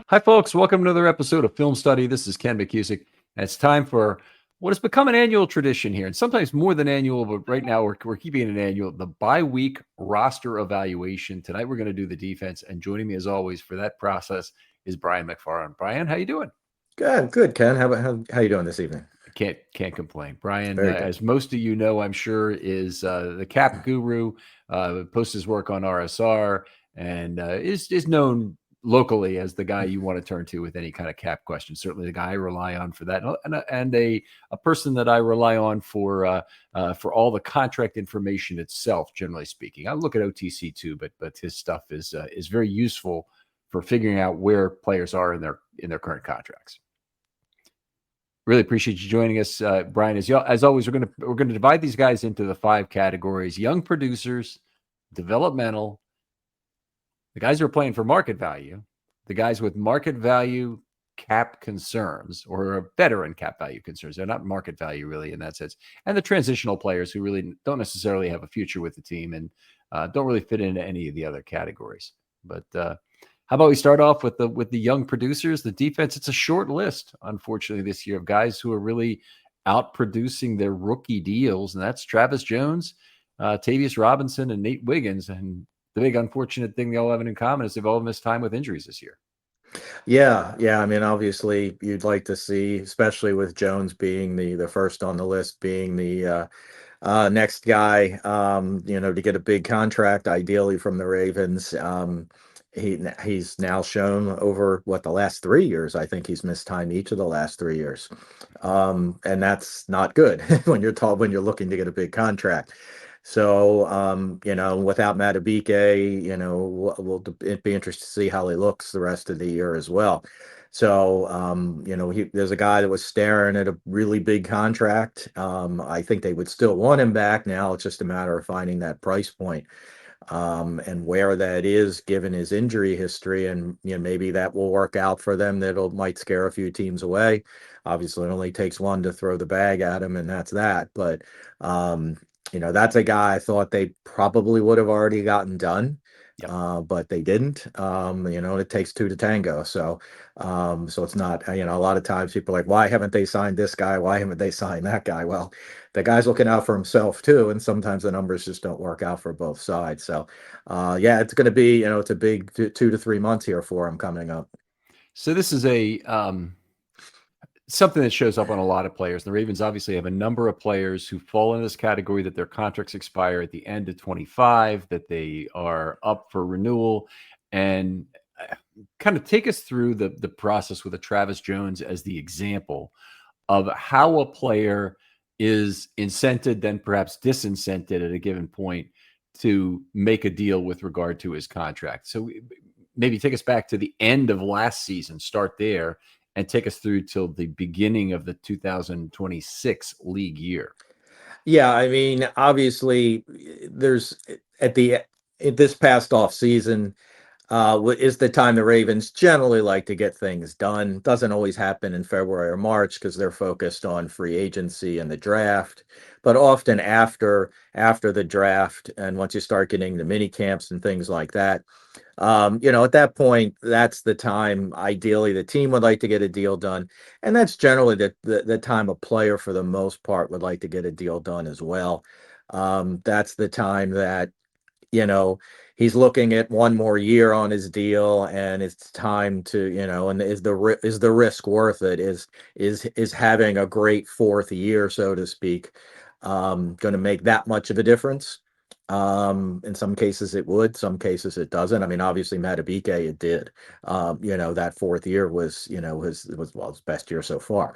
Hi, folks. Welcome to another episode of Film Study. This is Ken McKusick, and it's time for what has become an annual tradition here, and sometimes more than annual, but right now we're keeping it an annual, the bye-week roster evaluation. Tonight we're going to do the defense, and joining me as always for that process is Brian McFrland. Brian, how you doing? Good, Ken. How you doing this evening? Can't complain. Brian, Very good. as most of you know, I'm sure, is the cap guru. Posts his work on RSR and is known locally as the guy you want to turn to with any kind of cap question. Certainly, the guy I rely on for that, and a person that I rely on for all the contract information itself. Generally speaking, I look at OTC too, but his stuff is very useful for figuring out where players are in their current contracts. Really appreciate you joining us, Brian. As always, we're gonna divide these guys into the 5 categories: young producers, developmental, the guys who are playing for market value, the guys with market value cap concerns or veteran cap value concerns. They're not market value really in that sense, and the transitional players who really don't necessarily have a future with the team and don't really fit into any of the other categories. But how about we start off with the young producers, the defense? It's a short list, unfortunately, this year of guys who are really out producing their rookie deals, and that's Travis Jones, Tavius Robinson, and Nate Wiggins. And the big unfortunate thing they all have in common is they've all missed time with injuries this year. Yeah. I mean, obviously, you'd like to see, especially with Jones being the first on the list, being the next guy, to get a big contract, ideally from the Ravens. He's now shown over the last 3 years. I think he's missed time each of the last 3 years, and that's not good when you're looking to get a big contract. So, without Matabike, it'd be interesting to see how he looks the rest of the year as well. So, there's a guy that was staring at a really big contract. I think they would still want him back. Now it's just a matter of finding that price point, and where that is given his injury history. And, maybe that will work out for them. Might scare a few teams away. Obviously, it only takes one to throw the bag at him, and that's that. But, that's a guy I thought they probably would have already gotten done. Yep. But they didn't. It takes two to tango. So it's not, a lot of times people are like, why haven't they signed this guy? Why haven't they signed that guy? Well, the guy's looking out for himself too, and sometimes the numbers just don't work out for both sides. So, yeah, it's going to be, it's a big 2 to 3 months here for him coming up. So this is a something that shows up on a lot of players. The Ravens obviously have a number of players who fall in this category that their contracts expire at the end of 25, that they are up for renewal. And kind of take us through the process with a Travis Jones as the example of how a player is incented, then perhaps disincented at a given point to make a deal with regard to his contract. So maybe take us back to the end of last season, start there, and take us through till the beginning of the 2026 league year. Yeah, I mean, obviously, there's at the at this past off season, is the time the Ravens generally like to get things done. Doesn't always happen in February or March because they're focused on free agency and the draft, but often after the draft and once you start getting the mini camps and things like that, at that point, that's the time ideally the team would like to get a deal done, and that's generally the time a player for the most part would like to get a deal done as well. That's the time that you know, he's looking at one more year on his deal, and it's time to, and is the risk worth it? Is having a great fourth year, so to speak, going to make that much of a difference? In some cases it would, some cases it doesn't. I mean, obviously Matabike it did. That fourth year was, his best year so far.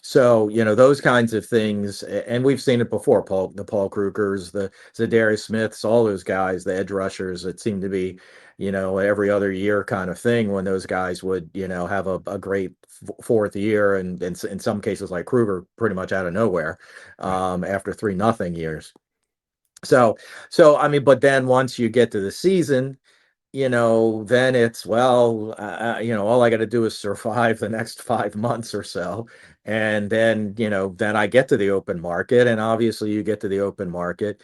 So, those kinds of things, and we've seen it before, the Paul Krugers, the Zadarius Smiths, all those guys, the edge rushers, it seemed to be, every other year kind of thing when those guys would, have a great fourth year, and in some cases like Kruger, pretty much out of nowhere, after 3-0 years. So I mean, but then once you get to the season, then it's, well, all I got to do is survive the next 5 months or so. And then, then I get to the open market, and obviously you get to the open market,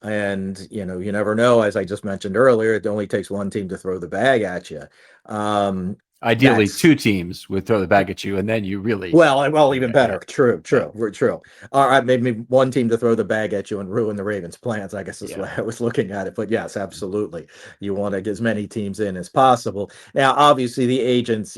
and, you never know, as I just mentioned earlier, it only takes one team to throw the bag at you. Ideally, That's two teams would throw the bag at you, and then you really, well, even yeah, better. True, yeah, true. All right, maybe one team to throw the bag at you and ruin the Ravens' plans, I guess is the yeah. way I was looking at it. But yes, absolutely. You want to get as many teams in as possible. Now, obviously, the agents,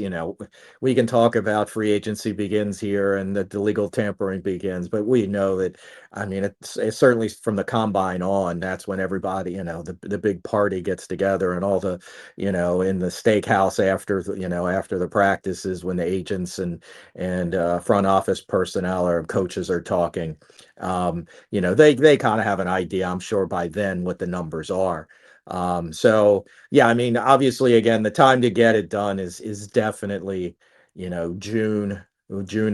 we can talk about free agency begins here and that the legal tampering begins, but we know that, I mean, it's certainly from the combine on, that's when everybody, the big party gets together and all the, in the steakhouse after, after the practices when the agents and front office personnel or coaches are talking. They kind of have an idea, I'm sure, by then what the numbers are. So yeah, I mean, obviously, again, the time to get it done is definitely, June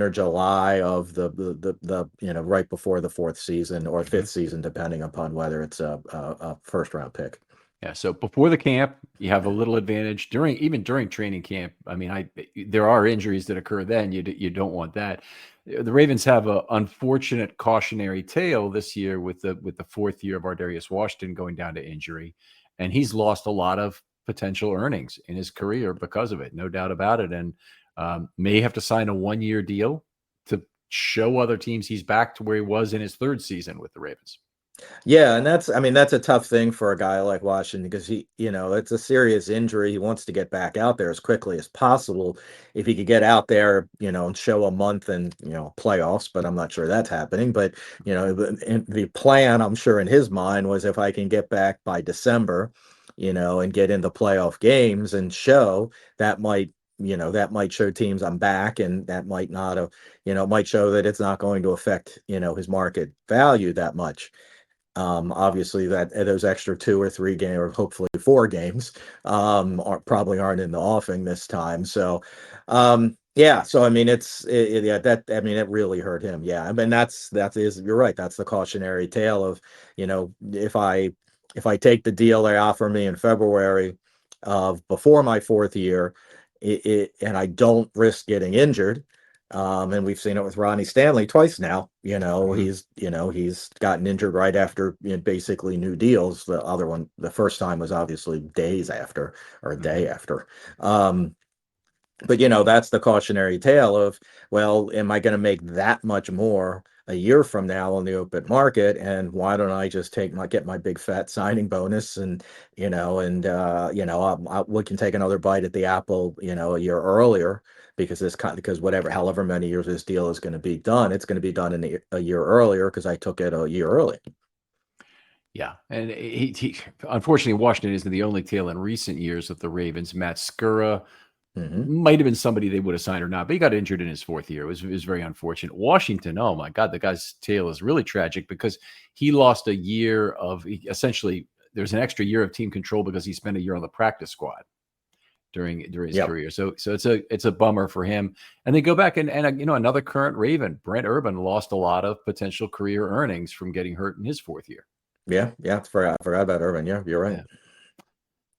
or July of the right before the fourth season or Mhm. fifth season, depending upon whether it's a first round pick. Yeah, so before the camp, you have a little advantage during training camp. I mean, there are injuries that occur then. You don't want that. The Ravens have a unfortunate cautionary tale this year with the fourth year of Ardarius Washington going down to injury, and he's lost a lot of potential earnings in his career because of it, no doubt about it. And may have to sign a 1-year deal to show other teams he's back to where he was in his third season with the Ravens. Yeah, and I mean, that's a tough thing for a guy like Washington because it's a serious injury. He wants to get back out there as quickly as possible. If he could get out there, and show a month and, playoffs, but I'm not sure that's happening. But, the plan, I'm sure in his mind was if I can get back by December, and get into playoff games and show that might show teams I'm back and that might not have, might show that it's not going to affect, his market value that much. Obviously, that those extra 2 or 3 games, or hopefully 4 games, probably aren't in the offing this time. So, yeah. So I mean, yeah. That I mean, it really hurt him. Yeah. I mean, you're right. That's the cautionary tale of, if I take the deal they offer me in February of before my fourth year, and I don't risk getting injured. And we've seen it with Ronnie Stanley twice now. Mhm. He's gotten injured right after, basically new deals. The other one, the first time was obviously days after or a day Mhm. after. Um, but that's the cautionary tale of, well, am I going to make that much more a year from now on the open market? And why don't I just get my big fat signing bonus and, we can take another bite at the apple, a year earlier because because however many years this deal is going to be done, it's going to be done a year earlier because I took it a year early. Yeah, and unfortunately, Washington isn't the only tale in recent years with the Ravens. Matt Skura Hmm. might have been somebody they would have signed or not, but he got injured in his fourth year. It was very unfortunate. Washington, oh my God, the guy's tale is really tragic because he lost a year of essentially. There's an extra year of team control because he spent a year on the practice squad during his Yep. career. So it's a bummer for him. And they go back and another current Raven, Brent Urban, lost a lot of potential career earnings from getting hurt in his fourth year. Yeah. Yeah. I forgot about Urban. Yeah, you're right. Yeah.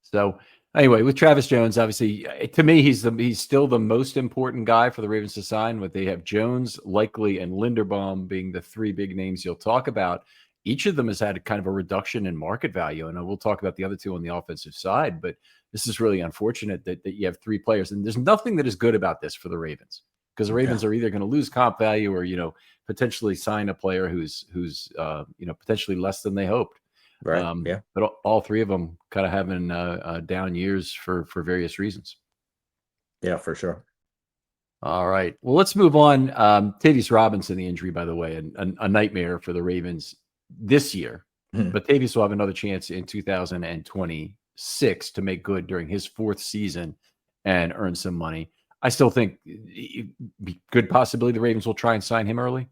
So anyway, with Travis Jones, obviously, to me, he's still the most important guy for the Ravens to sign. What they have Jones, Likely, and Linderbaum being the three big names you'll talk about. Each of them has had kind of a reduction in market value, and we'll talk about the other two on the offensive side. But this is really unfortunate that you have three players, and there's nothing that is good about this for the Ravens because the Ravens Yeah. are either going to lose comp value or potentially sign a player who's potentially less than they hoped. Right. Yeah. But all three of them kind of having down years for various reasons. Yeah, for sure. All right. Well, let's move on. Tavius Robinson, the injury, by the way, and a nightmare for the Ravens this year. Mhm. But Tavius will have another chance in 2026 to make good during his fourth season and earn some money. I still think good possibility the Ravens will try and sign him early.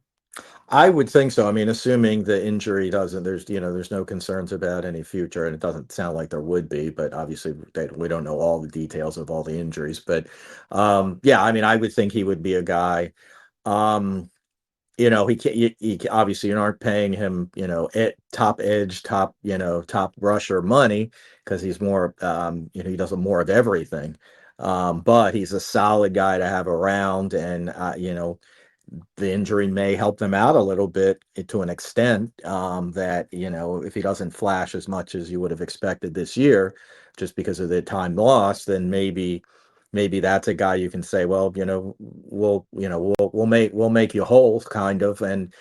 I would think so. I mean, assuming the injury doesn't, there's no concerns about any future, and it doesn't sound like there would be, but obviously we don't know all the details of all the injuries. But yeah, I mean, I would think he would be a guy. Um, he can't, obviously you aren't paying him, top edge, top rusher money because he's more, he does more of everything. But he's a solid guy to have around, and the injury may help them out a little bit to an extent, that if he doesn't flash as much as you would have expected this year just because of the time lost, then maybe maybe that's a guy you can say, well, we'll make you whole, kind of, and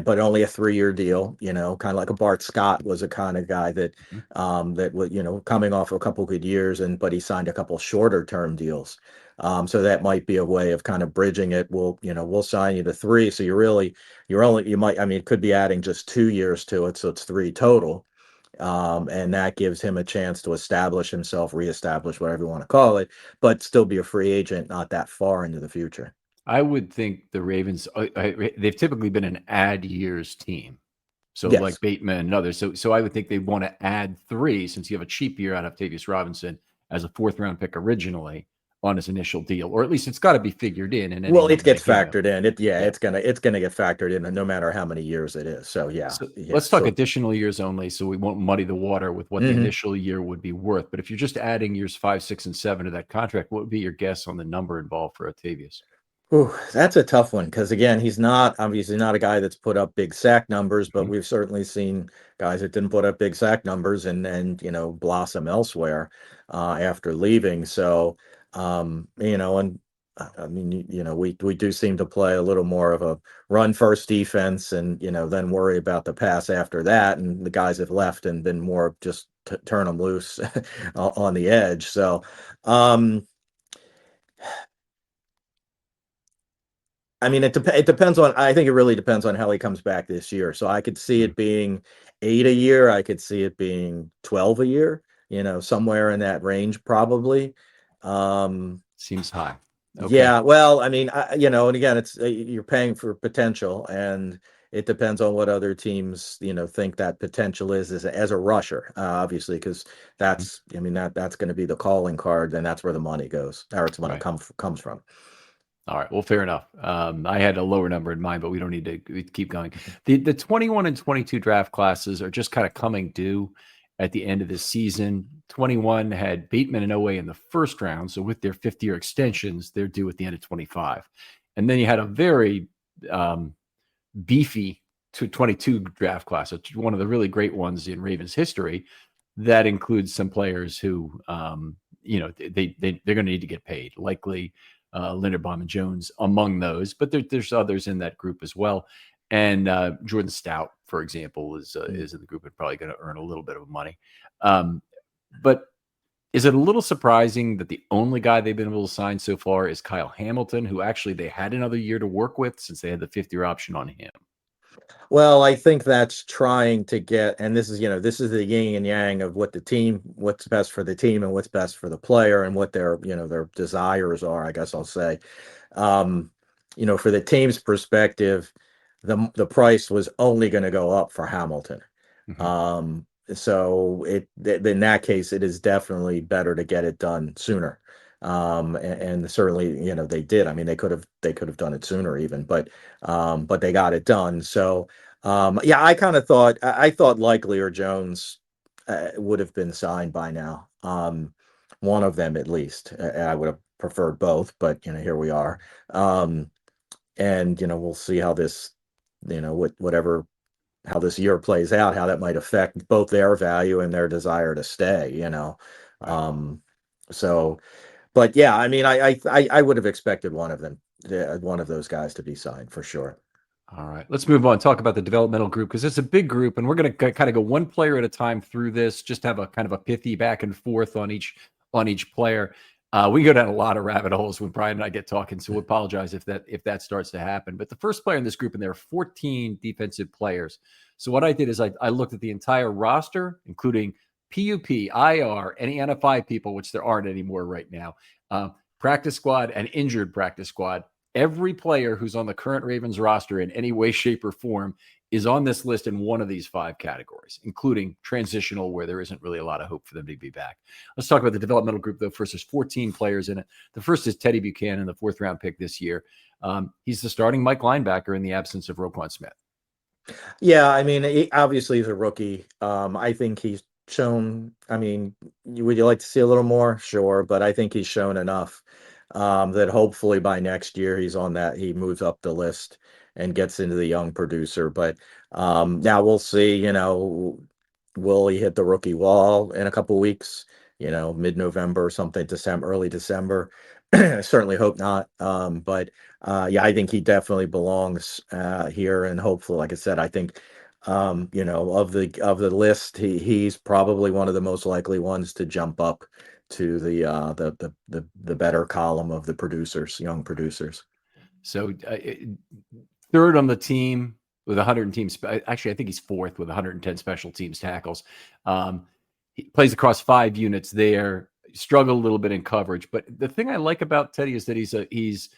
but only a 3-year deal, kind of like a Bart Scott was a kind of guy that Mhm. that was, coming off a couple good years, but he signed a couple shorter term deals. So that might be a way of kind of bridging it. We'll sign you to 3, so you might, I mean, it could be adding just 2 years to it, so it's 3 total. And that gives him a chance to establish himself, reestablish, whatever you want to call it, but still be a free agent not that far into the future. I would think the Ravens, they've typically been an add years team. So like Yes. Bateman and others. So I would think they want to add 3 since you have a cheap year out of Tavius Robinson as a 4th round pick originally on his initial deal, or at least it's got to be figured in any Well, it number they gets give. factored in. Yeah. It's gonna get factored in, no matter how many years it is. So yeah, So yeah. let's talk So additional years only, so we won't muddy the water with what the mhm. initial year would be worth. But if you're just adding years 5, 6, and 7 to that contract, what would be your guess on the number involved for Octavius? Ooh, that's a tough one because, again, he's not obviously not a guy that's put up big sack numbers, but Mhm. we've certainly seen guys that didn't put up big sack numbers and blossom elsewhere after leaving. So and I mean, we do seem to play a little more of a run first defense, and then worry about the pass after that. And the guys have left and been more just turn them loose on the edge. So. Um, I mean, it depends on. I think it really depends on how he comes back this year. So I could see Mhm. it being 8 a year. I could see it being 12 a year. Somewhere in that range, probably. Um, Seems high. Okay. yeah. Well, I mean, and again, it's you're paying for potential, and it depends on what other teams think that potential is as a rusher, obviously, because Mhm. I mean, that's going to be the calling card, and that's where the money goes. Or it's money Right. comes from. All right. Well, fair enough. I had a lower number in mind, but we don't need to keep going. The 21 and 22 draft classes are just kind of coming due at the end of the season. 21 had Bateman and Owe in the first round. So with their 5th-year extensions, they're due at the end of 25. And then you had a very beefy 22 draft class. It's one of the really great ones in Ravens history that includes some players who, they're going to need to get paid, likely Linderbaum and Jones among those, but there's others in that group as well. And Jordan Stout, for example, is in the group and probably going to earn a little bit of money. But is it a little surprising that the only guy they've been able to sign so far is Kyle Hamilton, who actually they had another year to work with since they had the 5th-year option on him? Well, I think that's trying to get, and this is the yin and yang of what's best for the team and what's best for the player and what their desires are, I guess I'll say. Um, for the team's perspective, the price was only going to go up for Hamilton. Mhm. So in that case, it is definitely better to get it done sooner. And certainly, they did. I mean, they could have done it sooner even, but they got it done. So, yeah, I thought likely or Jones would have been signed by now. One of them at least. I would have preferred both, but here we are. Um, and we'll see how this, whatever how this year plays out, how that might affect both their value and their desire to stay. Right. Um, so, but yeah, I mean, I would have expected one of those guys to be signed for sure. All right, let's move on. Talk about the developmental group because it's a big group, and we're going to kind of go one player at a time through this. Just have a kind of a pithy back and forth on each player. We go down a lot of rabbit holes when Brian and I get talking, so we apologize if that starts to happen. But the first player in this group, and there are 14 defensive players. So what I did is I looked at the entire roster, including PUP, IR, any NFI people, which there aren't anymore right now, uh, practice squad, and injured practice squad. Every player who's on the current Ravens roster in any way, shape, or form is on this list in one of these 5 categories, including transitional, where there isn't really a lot of hope for them to be back. Let's talk about the developmental group, though. First, there's 14 players in it. The first is Teddy Buchanan, the 4th-round pick this year. He's the starting Mike linebacker in the absence of Roquan Smith. Yeah, I mean, obviously he's a rookie. I think he's shown. I mean, would you like to see a little more? Sure, but I think he's shown enough that hopefully by next year he moves up the list and gets into the young producer. But now we'll see. Will he hit the rookie wall in a couple weeks? Mid-November or something, December, early December. I certainly hope not. But yeah, I think he definitely belongs here, and hopefully, like I said, I think of the list, he's probably one of the most likely ones to jump up to the better column of the producers, young producers. So third on the team with 100 teams. Actually, I think he's fourth with 110 special teams tackles. He plays across 5 units there. Struggled a little bit in coverage, but the thing I like about Teddy is that he's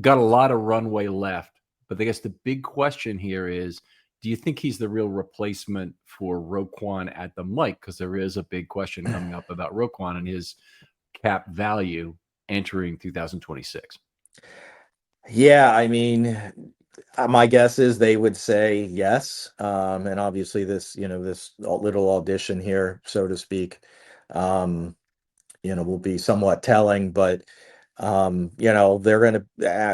got a lot of runway left. But I guess the big question here is, do you think he's the real replacement for Roquan at the mic? Because there is a big question coming up about Roquan and his cap value entering 2026. Yeah, I mean, my guess is they would say yes. And obviously this little audition here, so to speak, um, will be somewhat telling, but they're going to,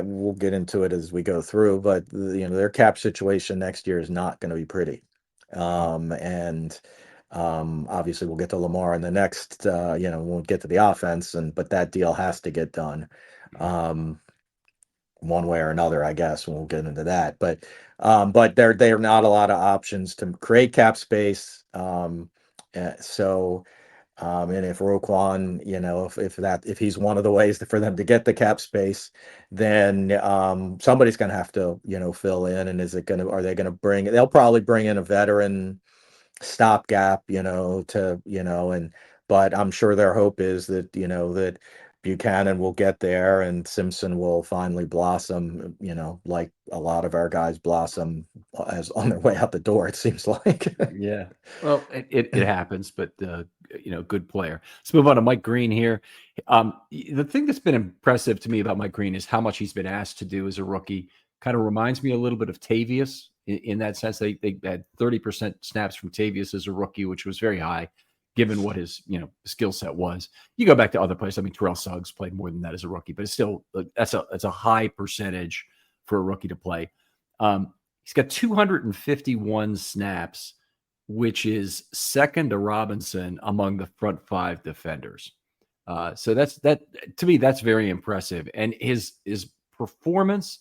we'll get into it as we go through, but their cap situation next year is not going to be pretty. And obviously we'll get to Lamar in the next, we'll get to the offense, but that deal has to get done. One way or another, I guess. We'll get into that, but there are not a lot of options to create cap space. So, and if Roquan, if he's one of the ways for them to get the cap space, then somebody's going to have to fill in. And are they going to they'll probably bring in a veteran stopgap, but I'm sure their hope is that, that Buchanan will get there and Simpson will finally blossom, like a lot of our guys blossom as on their way out the door, it seems like. Yeah. Well, it happens, but good player. Let's move on to Mike Green here. The thing that's been impressive to me about Mike Green is how much he's been asked to do as a rookie. Kind of reminds me a little bit of Tavius in that sense. They had 30% snaps from Tavius as a rookie, which was very high given what his skill set was. You go back to other players. I mean, Terrell Suggs played more than that as a rookie, but it's still that's a high percentage for a rookie to play. He's got 251 snaps, which is second to Robinson among the front 5 defenders. So that to me, that's very impressive. And his performance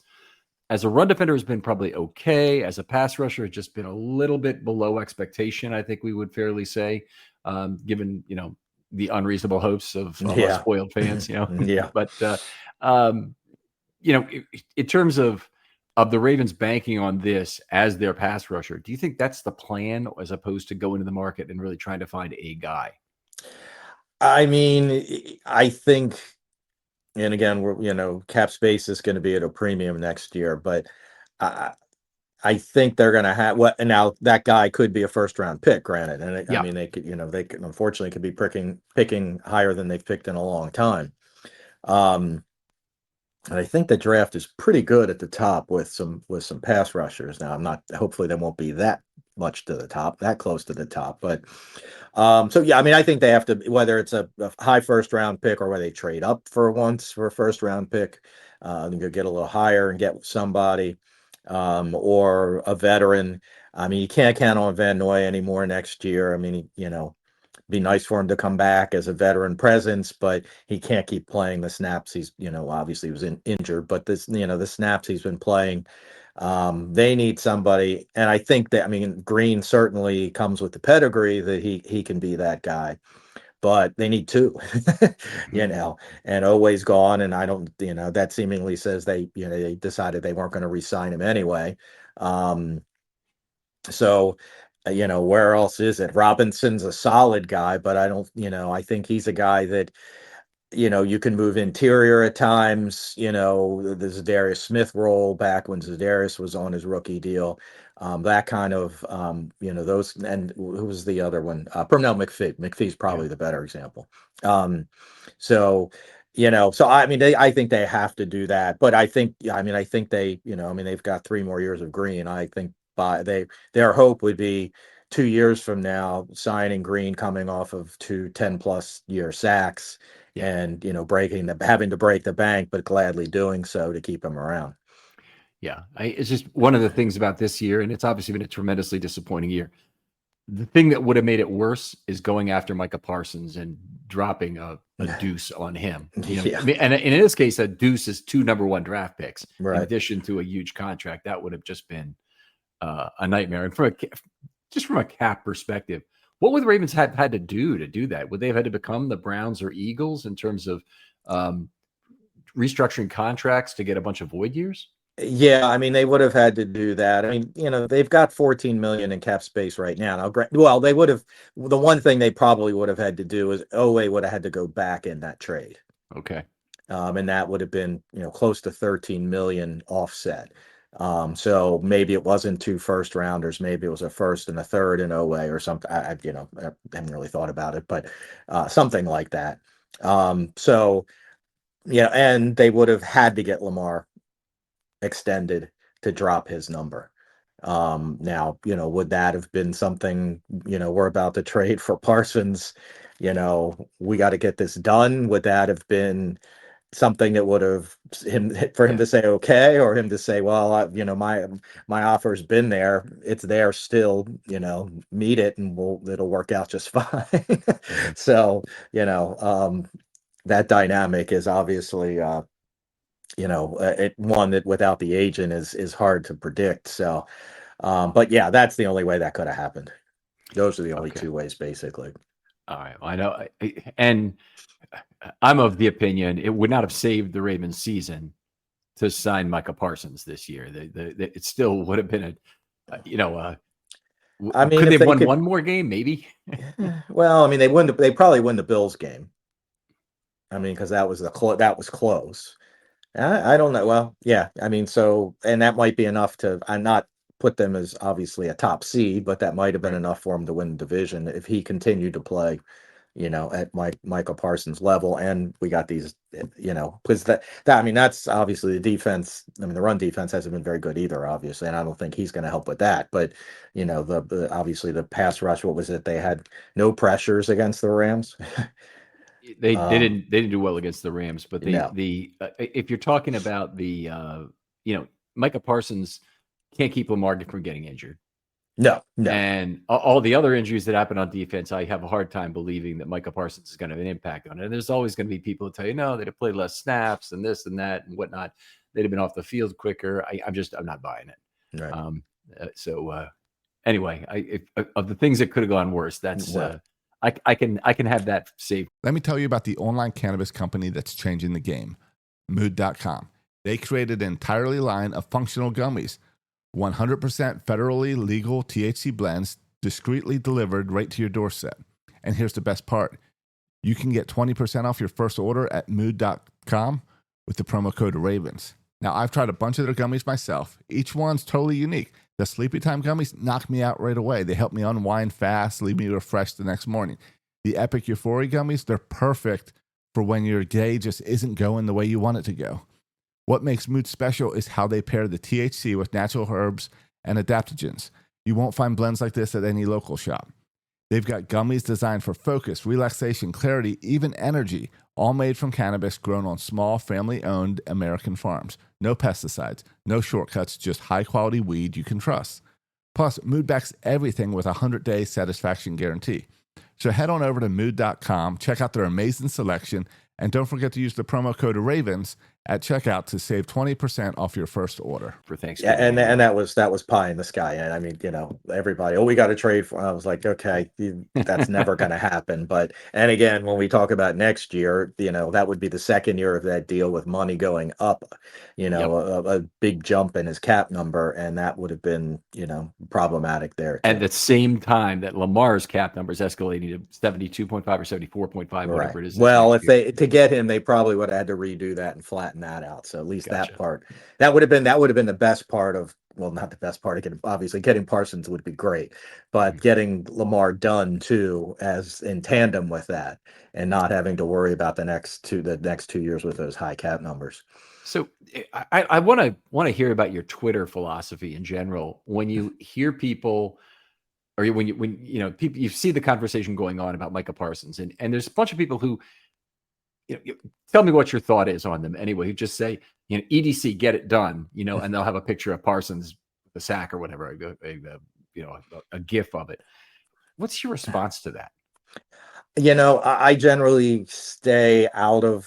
as a run defender has been probably okay. As a pass rusher, has just been a little bit below expectation, I think we would fairly say, given the unreasonable hopes of us spoiled fans. Yeah. But in terms of the Ravens banking on this as their pass rusher, do you think that's the plan as opposed to going to the market and really trying to find a guy? I mean, I think, and again, cap space is going to be at a premium next year, but I think they're going to have and now that guy could be a first round pick, granted. And I mean, they could, unfortunately could be picking higher than they've picked in a long time. And I think the draft is pretty good at the top with some pass rushers. Now, hopefully they won't be that much to the top, that close to the top, but so yeah, I mean, I think they have to, whether it's a high first round pick or whether they trade up for a first round pick, they could get a little higher and get somebody, or a veteran. I mean, you can't count on Van Noy anymore next year. I mean, be nice for him to come back as a veteran presence, but he can't keep playing the snaps. He's, obviously was injured, but the snaps he's been playing, they need somebody. And I think that, I mean, Green certainly comes with the pedigree that he can be that guy, but they need two, and always gone. And I don't, that seemingly says they decided they weren't going to re-sign him anyway. So, where else is it? Robinson's a solid guy, but I don't, I think he's a guy that, you can move interior at times, the Zadarius Smith role back when Zadarius was on his rookie deal. That kind of, those, and who was the other one? Pernell McPhee. McPhee's probably the better example. So, so I mean, I think they have to do that, but I think they, they've got 3 more years of Green. I think their hope would be 2 years from now, signing Green coming off of 2 10+ year sacks, and having to break the bank, but gladly doing so to keep him around. Yeah, it's just one of the things about this year, and it's obviously been a tremendously disappointing year. the thing that would have made it worse is going after Micah Parsons and dropping a deuce on him. Yeah. I mean, and in this case, a deuce is 2 number 1 draft picks in Right. addition to a huge contract. That would have just been a nightmare. And from a cap perspective, what would the Ravens have had to do that? Would they have had to become the Browns or Eagles in terms of restructuring contracts to get a bunch of void years? Yeah, I mean, they would have had to do that. I mean, they've got 14 million in cap space right now. Well, they would have. The one thing they probably would have had to do is Owe would have had to go back in that trade. Okay. And that would have been, close to 13 million offset. So maybe it wasn't 2 first rounders, maybe it was a first and a third in Owe or something. I haven't really thought about it, but something like that. So, and they would have had to get Lamar extended to drop his number. Now, would that have been something, we're about to trade for Parsons, we got to get this done? Would that have been something that would have him to say okay, or him to say, well, my offer's been there, it's there still, meet it and it'll work out just fine. So, that dynamic is obviously one that without the agent is hard to predict. So, but yeah, that's the only way that could have happened. Those are the only 2 ways, basically. All right. I know. And I'm of the opinion it would not have saved the Ravens season to sign Micah Parsons this year. It still would have been I mean, could they have won one more game? Maybe. Well, I mean, they probably win the Bills game. I mean, because that was close. I don't know. Well, yeah. I mean, and that might be enough to. I'm not put them as obviously a top seed, but that might have been enough for him to win the division if he continued to play, at Michael Parsons level. And we got these, because I mean, that's obviously the defense. I mean, the run defense hasn't been very good either, obviously, and I don't think he's going to help with that. But the obviously the pass rush. What was it? They had no pressures against the Rams. They didn't do well against the Rams, but No. If you're talking about Micah Parsons can't keep Lamar from getting injured. No. And all the other injuries that happen on defense, I have a hard time believing that Micah Parsons is going to have an impact on it. And there's always going to be people who tell you, no, they'd have played less snaps and this and that and whatnot. They'd have been off the field quicker. I'm not buying it. Right. Anyway, of the things that could have gone worse, that's I can have that saved. Let me tell you about the online cannabis company that's changing the game, Mood.com. They created an entirely line of functional gummies, 100% federally legal THC blends, discreetly delivered right to your doorstep. And here's the best part. You can get 20% off your first order at Mood.com with the promo code RAVENS. Now, I've tried a bunch of their gummies myself. Each one's totally unique. The Sleepy Time gummies knock me out right away. They help me unwind fast, leave me refreshed the next morning. The Epic Euphoria gummies, they're perfect for when your day just isn't going the way you want it to go. What makes Mood special is how they pair the THC with natural herbs and adaptogens. You won't find blends like this at any local shop. They've got gummies designed for focus, relaxation, clarity, even energy, all made from cannabis grown on small, family-owned American farms. No pesticides, no shortcuts, just high-quality weed you can trust. Plus, Mood backs everything with a 100-day satisfaction guarantee. So head on over to Mood.com, check out their amazing selection, and don't forget to use the promo code RAVENS at checkout to save 20% off your first order. For Thanksgiving. Yeah, and that was pie in the sky. And I mean, everybody, we got to trade for. I was like, okay, that's never going to happen. But and again, when we talk about next year, that would be the second year of that deal with money going up. A big jump in his cap number, and that would have been problematic there too. At the same time that Lamar's cap number is escalating to 72.5 or 74.5, whatever it is. Well, if to get him, they probably would have had to redo that and flatten that out. So at least that part, that would have been the best part of, well, not the best part. Obviously getting Parsons would be great, but getting Lamar done too, as in tandem with that, and not having to worry about the next 2 years with those high cap numbers. So I want to hear about your Twitter philosophy in general. When you hear people, or when people, you see the conversation going on about Micah Parsons, and there's a bunch of people who, tell me what your thought is on them anyway. Who just say, EDC, get it done, and they'll have a picture of Parsons, the sack or whatever, a GIF of it. What's your response to that? I generally stay out of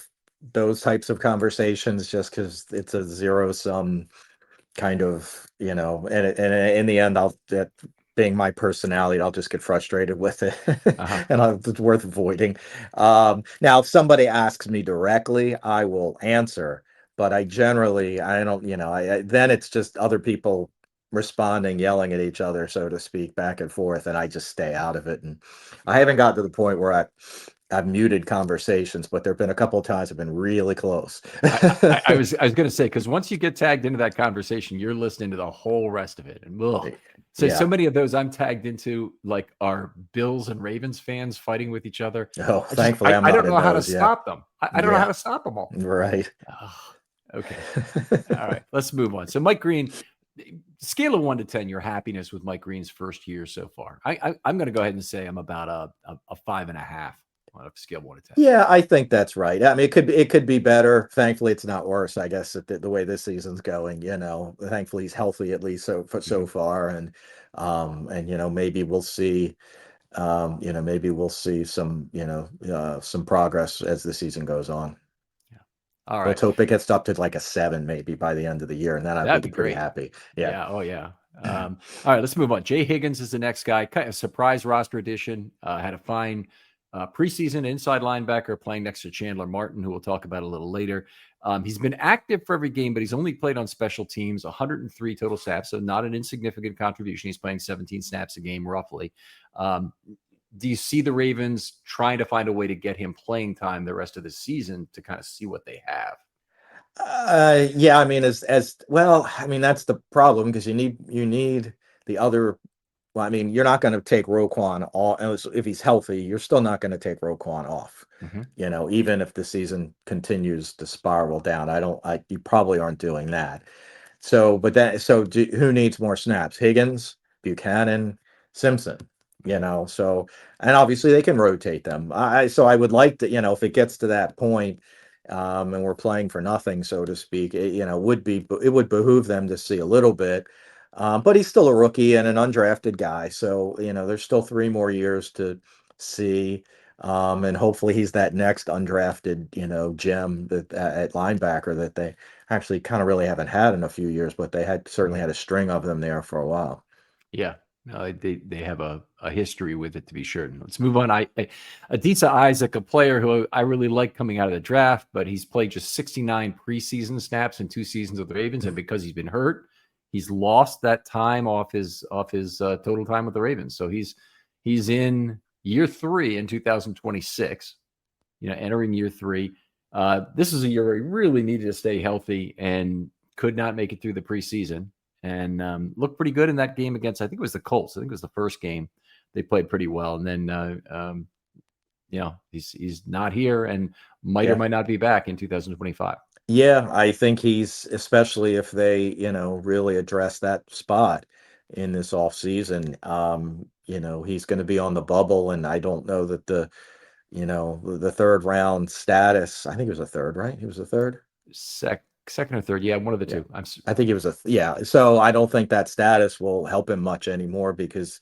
those types of conversations just because it's a zero sum kind of, and in the end, that being my personality, I'll just get frustrated with it, Uh-huh. and it's worth avoiding. Now, if somebody asks me directly, I will answer, but I don't, then it's just other people responding, yelling at each other, so to speak, back and forth, and I just stay out of it. And I haven't got to the point where I've muted conversations, but there have been a couple of times I've been really close. I was going to say, because once you get tagged into that conversation, you're listening to the whole rest of it. And so Yeah. many of those I'm tagged into, like, are Bills and Ravens fans fighting with each other. Oh, thankfully, I'm I not don't in know how to those. Yeah. stop them. I don't know Yeah. how to stop them all. Right. Oh, okay. All right. Let's move on. So Mike Green, scale of 1 to 10, your happiness with Mike Green's first year so far. I'm going to go ahead and say I'm about a 5.5 on a scale of 1 to 10. Yeah, I think that's right. I mean, it could be better. Thankfully, it's not worse, I guess, the way this season's going. Thankfully he's healthy at least so far, and maybe we'll see. Maybe we'll see some progress as the season goes on. Yeah. All right. Let's hope it gets up to like a 7 maybe by the end of the year, and then I That'd would be be pretty great. happy. Yeah. Yeah. Oh, yeah. All right, let's move on. Jay Higgins is the next guy. Kind of surprise roster addition. Had a fine preseason inside linebacker playing next to Chandler Martin, who we'll talk about a little later. He's been active for every game, but he's only played on special teams, 103 total snaps, so not an insignificant contribution. He's playing 17 snaps a game, roughly. Do you see the Ravens trying to find a way to get him playing time the rest of the season to kind of see what they have? Yeah, I mean, as well, I mean, that's the problem because you need the other. Well, I mean, you're not going to take Roquan off if he's healthy. You're still not going to take Roquan off. Mm-hmm. Even if the season continues to spiral down, you probably aren't doing that. So, who needs more snaps? Higgins, Buchanan, Simpson. So, and obviously they can rotate them. So I would like to, if it gets to that point, and we're playing for nothing, so to speak, it would behoove them to see a little bit. But he's still a rookie and an undrafted guy, so there's still 3 more years to see. And hopefully he's that next undrafted, gem that at linebacker that they actually kind of really haven't had in a few years, but they certainly had a string of them there for a while. Yeah, they have a history with it, to be sure. Let's move on. Adisa Isaac, a player who I really like coming out of the draft, but he's played just 69 preseason snaps in 2 seasons with the Ravens, and because he's been hurt, he's lost that time off his total time with the Ravens. So he's in year 3 in 2026. Entering year 3. This is a year where he really needed to stay healthy and could not make it through the preseason. And looked pretty good in that game against, I think it was the Colts. I think it was the first game. They played pretty well. And then, he's not here and might or might not be back in 2025. Yeah, I think he's, especially if they, really address that spot in this off season, he's going to be on the bubble. And I don't know that the third round status, I think it was a third, right? He was a third. Second or third. Yeah, one of the two. I think it was so I don't think that status will help him much anymore because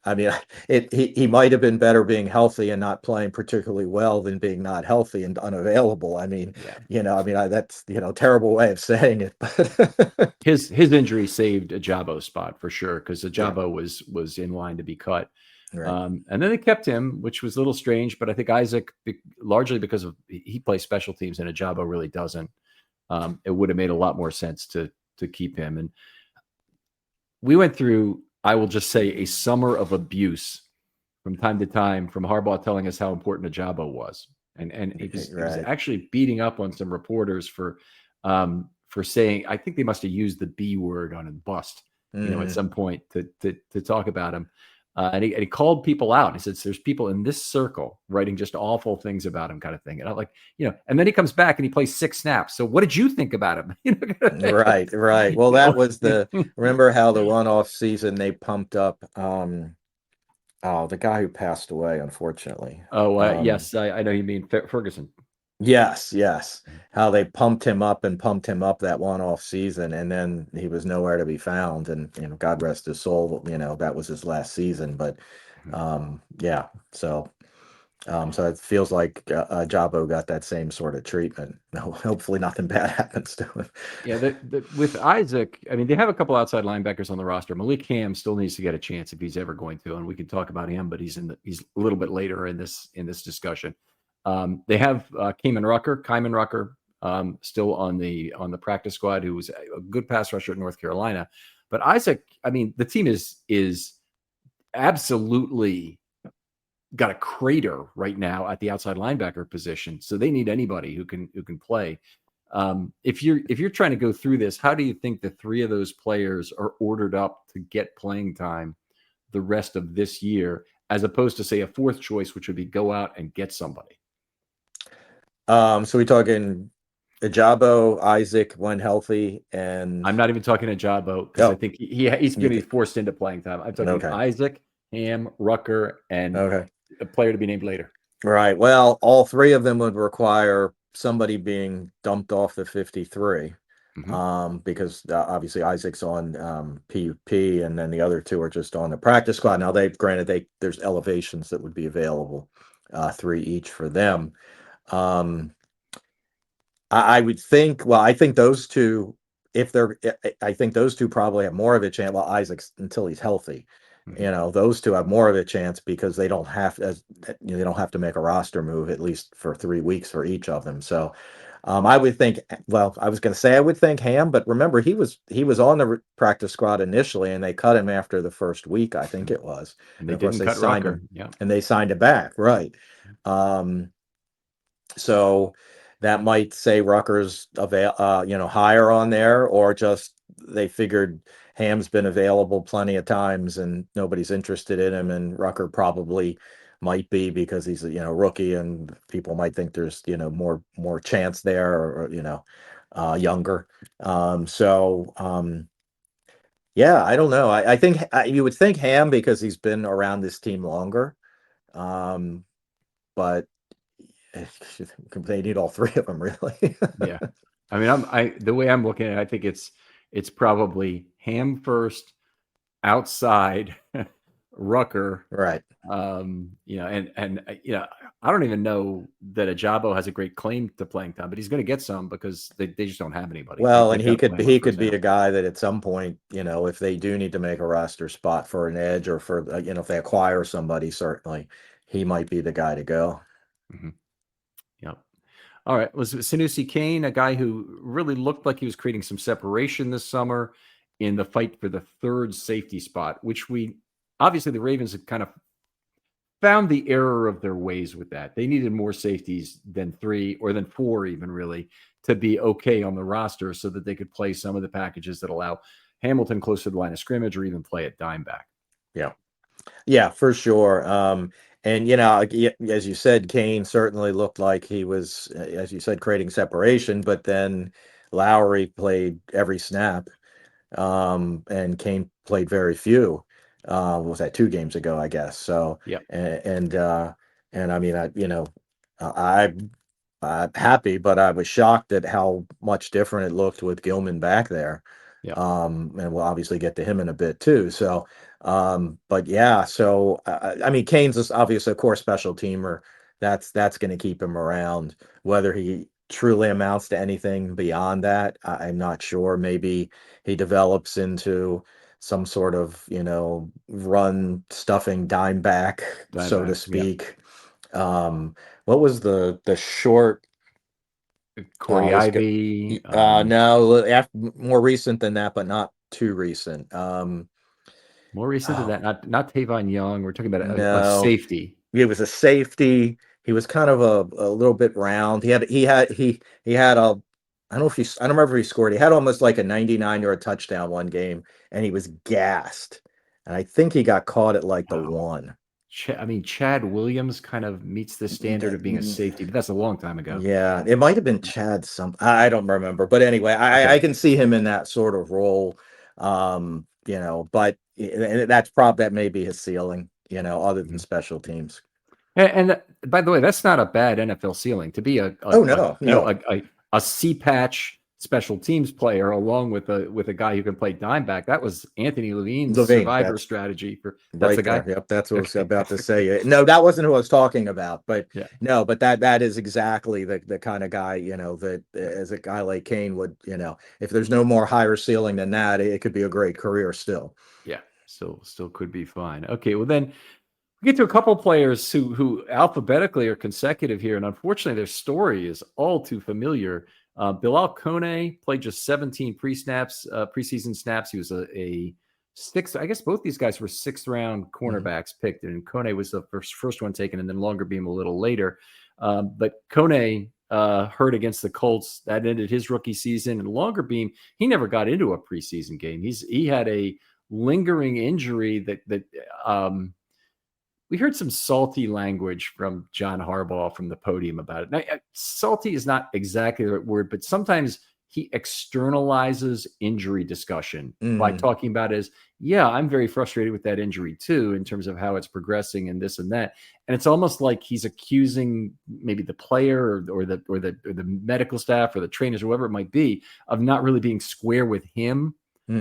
I mean he might have been better being healthy and not playing particularly well than being not healthy and unavailable. I mean, that's terrible way of saying it, but his injury saved Ajabo's spot for sure, because Ajabo was in line to be cut. Right. And then they kept him, which was a little strange, but I think Isaac, largely because he plays special teams and Ajabo really doesn't. It would have made a lot more sense to keep him. And we went through, I will just say, a summer of abuse from time to time from Harbaugh telling us how important Ajabo was. And he was actually beating up on some reporters for saying, I think they must have used the B word on a bust, at some point to talk about him. And he called people out. He said, there's people in this circle writing just awful things about him, kind of thing. And I'm like, and then he comes back and he plays 6 snaps. So what did you think about him? Right. Well, that was remember how the runoff season they pumped up, the guy who passed away, unfortunately. Yes, I know you mean Ferguson. Yes, yes. How they pumped him up that one off season, and then he was nowhere to be found. And God rest his soul. That was his last season. But yeah. So it feels like Jabo got that same sort of treatment. No, hopefully nothing bad happens to him. Yeah, with Isaac, I mean, they have a couple outside linebackers on the roster. Malik Ham still needs to get a chance if he's ever going to, and we can talk about him, but he's a little bit later in this discussion. They have Kaiman Rucker, still on the practice squad, who was a good pass rusher at North Carolina. But Isaac, I mean, the team is absolutely got a crater right now at the outside linebacker position, so they need anybody who can play. If you're trying to go through this, how do you think the three of those players are ordered up to get playing time the rest of this year, as opposed to, say, a fourth choice, which would be go out and get somebody? So we talking Ajabo, Isaac when healthy, and I'm not even talking Ajabo, because I think he's going to be forced into playing time. I'm talking Isaac, Ham, Rucker, and a player to be named later. Right. Well, all three of them would require somebody being dumped off the 53. Because obviously Isaac's on PUP, and then the other two are just on the practice squad. Now, there's elevations that would be available, 3 each for them. I would think. Well, I think those two, I think those two probably have more of a chance. Well, Isaac's until he's healthy. Those two have more of a chance because they don't have to make a roster move, at least for 3 weeks for each of them. So. I would think. Well, I was going to say I would think Ham, but remember he was on the practice squad initially, and they cut him after the first week, I think it was. And they didn't cut signed Rucker. him, and they signed it back, right? So that might say Rucker's higher on there, or just they figured Ham's been available plenty of times and nobody's interested in him, and Rucker probably might be because he's a rookie, and people might think there's more chance there, or younger. Yeah, I don't know. I think you would think Ham because he's been around this team longer, but they need all three of them, really. Yeah, I mean, the way I'm looking at it, I think it's probably Ham first, outside Rucker, right? And I don't even know that Ajabo has a great claim to playing time, but he's going to get some because they just don't have anybody. Well, and he could be a guy that at some point, if they do need to make a roster spot for an edge, or for if they acquire somebody, certainly he might be the guy to go. Yep. All right. Was Sanusi Kane a guy who really looked like he was creating some separation this summer in the fight for the third safety spot, which obviously the Ravens had kind of found the error of their ways with that. They needed more safeties than 3 or than 4 even, really, to be okay on the roster so that they could play some of the packages that allow Hamilton close to the line of scrimmage, or even play at dime back. Yeah, for sure. And as you said, Kane certainly looked like he was, as you said, creating separation, but then Lowry played every snap, and Kane played very few. Was that 2 games ago, I guess? So yeah, and I mean, I'm happy, but I was shocked at how much different it looked with Gilman back there. Yeah. And we'll obviously get to him in a bit too. So, but yeah, so I mean, Kane's obviously a core special teamer. That's going to keep him around. Whether he truly amounts to anything beyond that, I'm not sure. Maybe he develops into some sort of run stuffing dime back, so to speak. Yeah. What was the short? Corey Ivy. No, more recent than that, but not too recent. More recent than that, not Tavon Young. We're talking about no, a safety. It was a safety. He was kind of a little bit round. He had a, I don't remember if he scored. He had almost like a 99-yard touchdown one game, and he was gassed. And I think he got caught at like the 1. I mean, Chad Williams kind of meets the standard of being a safety, but that's a long time ago. Yeah, it might have been Chad I don't remember. But anyway, I can see him in that sort of role. But that may be his ceiling, other than special teams. And by the way, that's not a bad NFL ceiling to be Oh, no, no. a C patch special teams player along with a guy who can play dime back. That was Anthony Levine's Levine, survivor that's strategy that's right the guy. there. Yep, that's what I was Okay. about to say. No, that wasn't who I was talking about, but Yeah. no, but that is exactly the kind of guy, that as a guy like Kane would, if there's no more higher ceiling than that, it could be a great career still. Yeah. Still could be fine. Okay. Well, then we get to a couple players who alphabetically are consecutive here, and unfortunately, their story is all too familiar. Bilal Kone played just 17 preseason snaps. He was a sixth. I guess both these guys were sixth-round cornerbacks picked, and Kone was the first one taken, and then Longerbeam a little later. But Kone hurt against the Colts. That ended his rookie season, and Longerbeam, he never got into a preseason game. He had a lingering injury that we heard some salty language from John Harbaugh from the podium about it. Now, salty is not exactly the right word, but sometimes he externalizes injury discussion by talking about it as, yeah, I'm very frustrated with that injury too, in terms of how it's progressing and this and that. And it's almost like he's accusing maybe the player or the medical staff or the trainers or whoever it might be of not really being square with him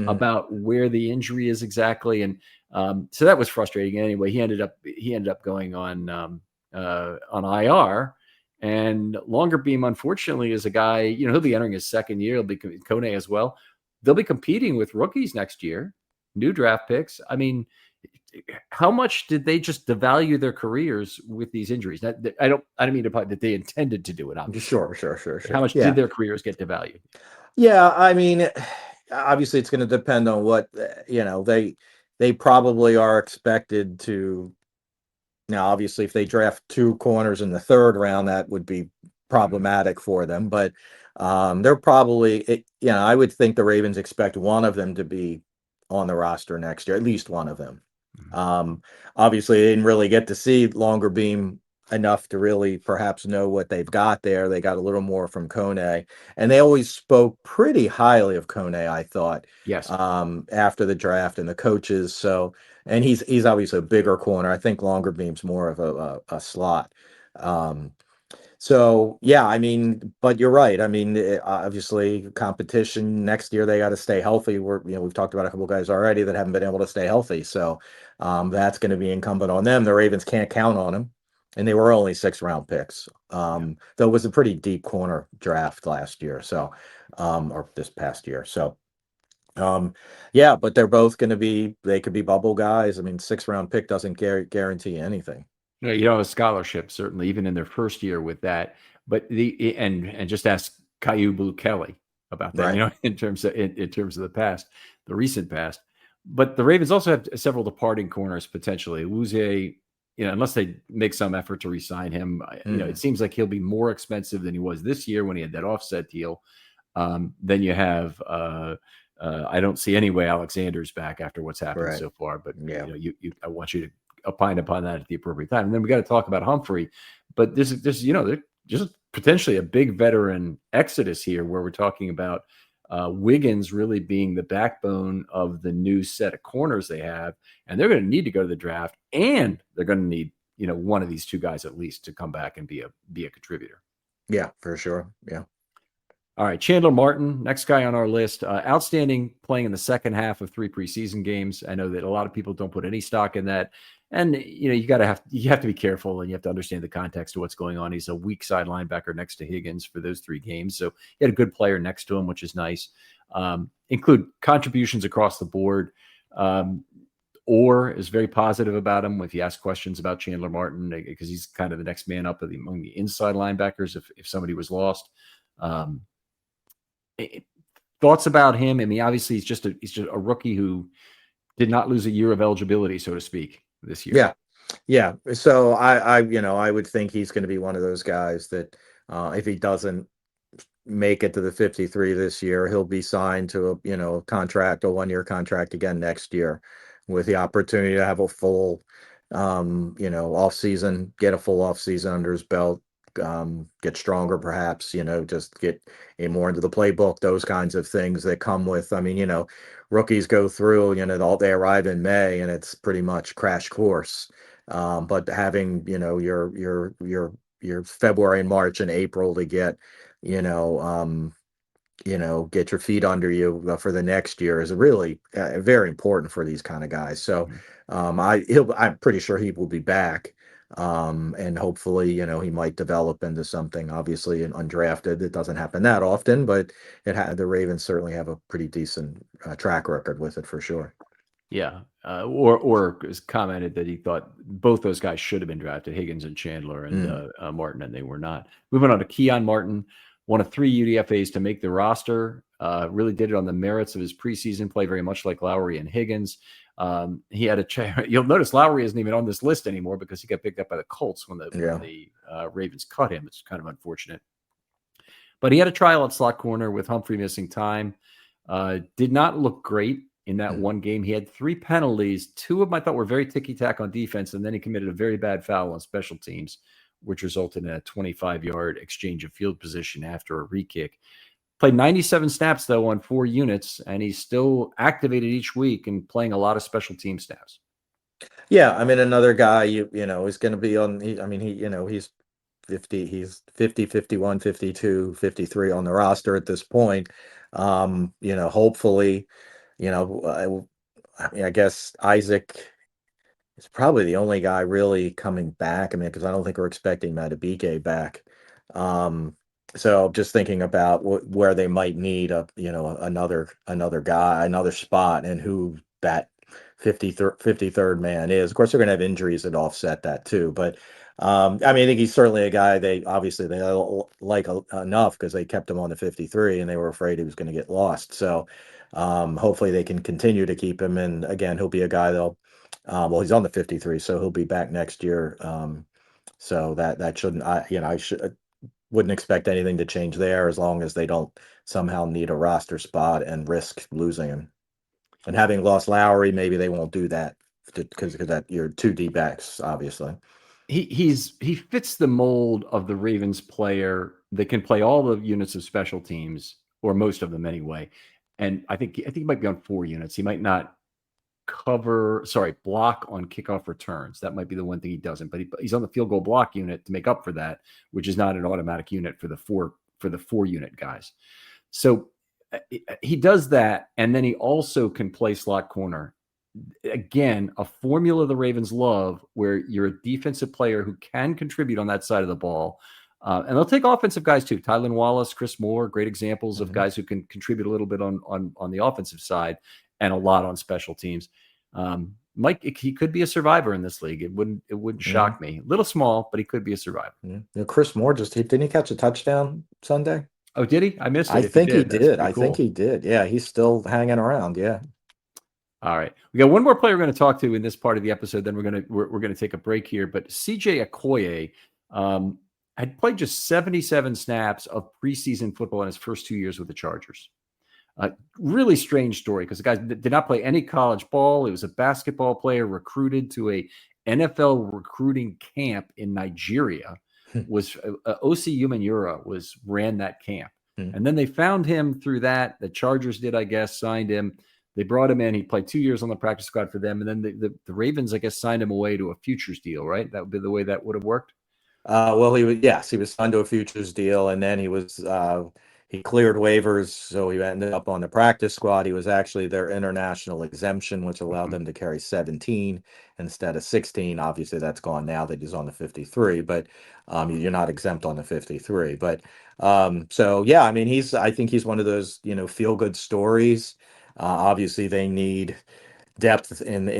about where the injury is exactly. And so that was frustrating. Anyway, he ended up going on IR. And Longerbeam, unfortunately, is a guy, he'll be entering his second year. He'll be Kone as well. They'll be competing with rookies next year, new draft picks. I mean, how much did they just devalue their careers with these injuries? I don't mean to that they intended to do it. Obviously. Sure. How much did their careers get devalued? Yeah, I mean, obviously it's going to depend on what, they probably are expected to. Now, obviously, if they draft two corners in the third round, that would be problematic for them. But they're probably, I would think the Ravens expect one of them to be on the roster next year, at least one of them. Obviously, they didn't really get to see Longerbeam enough to really perhaps know what they've got there. They got a little more from Kone, and they always spoke pretty highly of Kone, I thought. Yes. After the draft and the coaches. So, and he's obviously a bigger corner. I think Longerbeam's more of a slot. So yeah, I mean, but you're right. I mean, obviously competition next year, they got to stay healthy. We've talked about a couple guys already that haven't been able to stay healthy. So that's going to be incumbent on them. The Ravens can't count on them. And they were only 6th-round picks. Though it was a pretty deep corner draft last year. So, or this past year. So, yeah, but they're both going to they could be bubble guys. I mean, 6th-round pick doesn't guarantee anything. A scholarship, certainly, even in their first year with that. But and just ask Caillou Blue Kelly about that, Right. in terms of the past, the recent past. But the Ravens also have several departing corners potentially. Wuzie, unless they make some effort to re-sign him, it seems like he'll be more expensive than he was this year when he had that offset deal. Then you have I don't see any way Alexander's back after what's happened so far. But I want you to opine upon that at the appropriate time. And then we got to talk about Humphrey. But there's just potentially a big veteran exodus here, where we're talking about Wiggins really being the backbone of the new set of corners they have, and they're going to need to go to the draft, and they're going to need one of these two guys at least to come back and be a contributor. Yeah, for sure. Yeah. All right, Chandler Martin, next guy on our list, outstanding, playing in the second half of 3 preseason games. I know that a lot of people don't put any stock in that, and you have to be careful, and you have to understand the context of what's going on. He's a weak side linebacker next to Higgins for those 3 games, so he had a good player next to him, which is nice. Include contributions across the board. Orr is very positive about him if you ask questions about Chandler Martin, because he's kind of the next man up among the inside linebackers if somebody was lost. Thoughts about him? I mean, obviously he's just a rookie who did not lose a year of eligibility, so to speak, this year. Yeah. So I would think he's going to be one of those guys that if he doesn't make it to the 53 this year, he'll be signed to a 1-year contract again next year, with the opportunity to have a full off season, get a full off season under his belt. Get stronger, perhaps, just get more into the playbook, those kinds of things that come with, rookies go through, they arrive in May and it's pretty much crash course. But having, your February and March and April to get, you know, get your feet under you for the next year is really very important for these kind of guys. So I'm pretty sure he will be back. And hopefully, he might develop into something. Obviously, an undrafted, it doesn't happen that often, but the Ravens certainly have a pretty decent track record with it for sure. Yeah. Or has commented that he thought both those guys should have been drafted, Higgins and Chandler and Martin, and they were not. Moving on to Keon Martin, one of 3 UDFAs to make the roster. Really did it on the merits of his preseason play, very much like Lowry and Higgins. He had you'll notice Lowry isn't even on this list anymore because he got picked up by the Colts when the Ravens cut him. It's kind of unfortunate. But he had a trial at slot corner with Humphrey missing time. Did not look great in that one game. He had 3 penalties. 2 of them I thought were very ticky-tack on defense, and then he committed a very bad foul on special teams, which resulted in a 25-yard exchange of field position after a re-kick. Played 97 snaps, though, on 4 units, and he's still activated each week and playing a lot of special team snaps. Yeah, I mean, another guy, is going to be on, he's 50, 51, 52, 53 on the roster at this point. Hopefully, I guess Isaac is probably the only guy really coming back. I mean, because I don't think we're expecting Matabike back. So just thinking about where they might need another guy, another spot, and who that 53rd man is. Of course, they're going to have injuries that offset that too. But I mean, I think he's certainly a guy they like enough because they kept him on the 53 and they were afraid he was going to get lost. So hopefully they can continue to keep him. And again, he'll be a guy he's on the 53, so he'll be back next year. So that shouldn't, wouldn't expect anything to change there as long as they don't somehow need a roster spot and risk losing him. And having lost Lowry, maybe they won't do that because that you're 2 D-backs, obviously. He fits the mold of the Ravens player that can play all the units of special teams, or most of them anyway. And I think he might be on 4 units. He might not block on kickoff returns. That might be the one thing he doesn't, but he's on the field goal block unit to make up for that, which is not an automatic unit for the 4 unit guys. So he does that. And then he also can play slot corner. Again, a formula the Ravens love where you're a defensive player who can contribute on that side of the ball. And they'll take offensive guys too. Tylan Wallace, Chris Moore, great examples of guys who can contribute a little bit on the offensive side and a lot on special teams. Mike, he could be a survivor in this league. It wouldn't shock me. A little small, but he could be a survivor. Yeah. Chris Moore didn't he catch a touchdown Sunday? Oh, did he? I missed it. I think he did. I think he did. Yeah, he's still hanging around. Yeah. All right, we got one more player we're going to talk to in this part of the episode. Then we're going to take a break here. But CJ Okoye had played just 77 snaps of preseason football in his first 2 years with the Chargers. Really strange story because the guy did not play any college ball. He was a basketball player recruited to a NFL recruiting camp in Nigeria. Was O.C. Umenyiora ran that camp, and then they found him through that. The Chargers did, I guess, signed him. They brought him in. He played 2 years on the practice squad for them. And then the Ravens, I guess, signed him away to a futures deal, right? That would be the way that would have worked. Well, he was signed to a futures deal, and then he cleared waivers, so he ended up on the practice squad. He was actually their international exemption, which allowed them to carry 17 instead of 16. Obviously, that's gone now that he's on the 53, but you're not exempt on the 53. But so yeah, I mean, I think he's one of those feel-good stories. Obviously, they need depth in the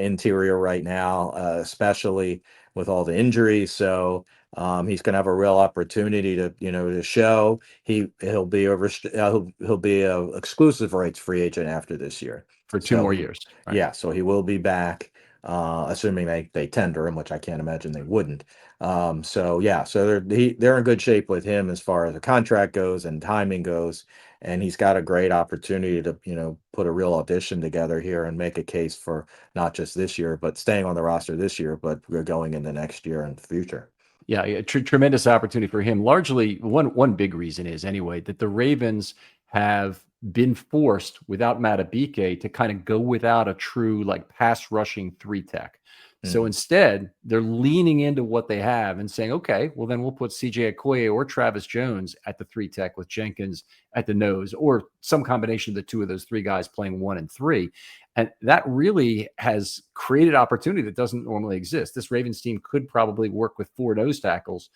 interior right now, especially with all the injuries. So he's going to have a real opportunity to show he'll be a exclusive rights free agent after this year for 2 more years. Right? Yeah, so he will be back, assuming they tender him, which I can't imagine they wouldn't. So they're in good shape with him as far as the contract goes and timing goes. And he's got a great opportunity to, put a real audition together here and make a case for not just this year, but staying on the roster this year, but we're going into next year and the future. Yeah, tremendous opportunity for him. Largely, one big reason is anyway that the Ravens have been forced without Matabike to kind of go without a true pass rushing 3 tech. So instead, they're leaning into what they have and saying, okay, well, then we'll put CJ Okoye or Travis Jones at the 3 tech with Jenkins at the nose, or some combination of the two of those 3 guys playing 1 and 3. And that really has created opportunity that doesn't normally exist. This Ravens team could probably work with 4 nose tackles.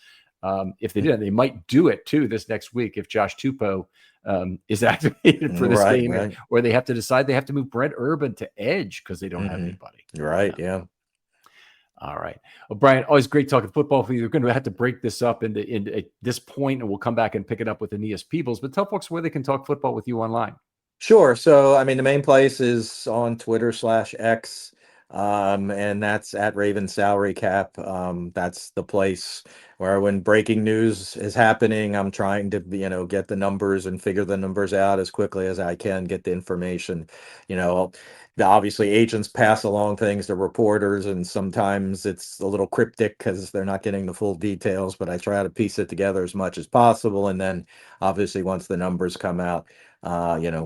If they did, they might do it too this next week if Josh Tupou is activated for this game, right. or they have to decide they have to move Brent Urban to edge because they don't have anybody. Right. Yeah. All right. Well, Brian, always great talking football with you. We're going to have to break this up into at this point, and we'll come back and pick it up with Aeneas Peebles. But tell folks where they can talk football with you online. Sure. So, I mean, the main place is on Twitter/X, and that's at Ravens Salary Cap. That's the place where when breaking news is happening, I'm trying to, get the numbers and figure the numbers out as quickly as I can, get the information. Obviously agents pass along things to reporters, and sometimes it's a little cryptic because they're not getting the full details, but I try to piece it together as much as possible. And then obviously once the numbers come out,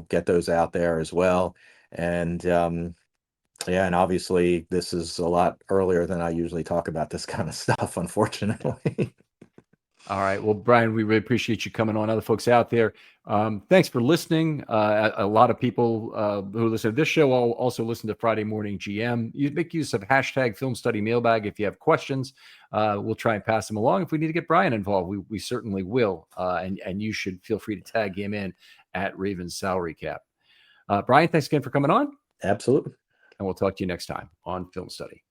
get those out there as well. And and obviously this is a lot earlier than I usually talk about this kind of stuff, unfortunately. All right. Well, Brian, we really appreciate you coming on. Other folks out there, thanks for listening. A lot of people who listen to this show also listen to Friday Morning GM. You make use of hashtag Film Study Mailbag if you have questions. We'll try and pass them along. If we need to get Brian involved, we certainly will. And you should feel free to tag him in at Ravens Salary Cap. Brian, thanks again for coming on. Absolutely. And we'll talk to you next time on Film Study.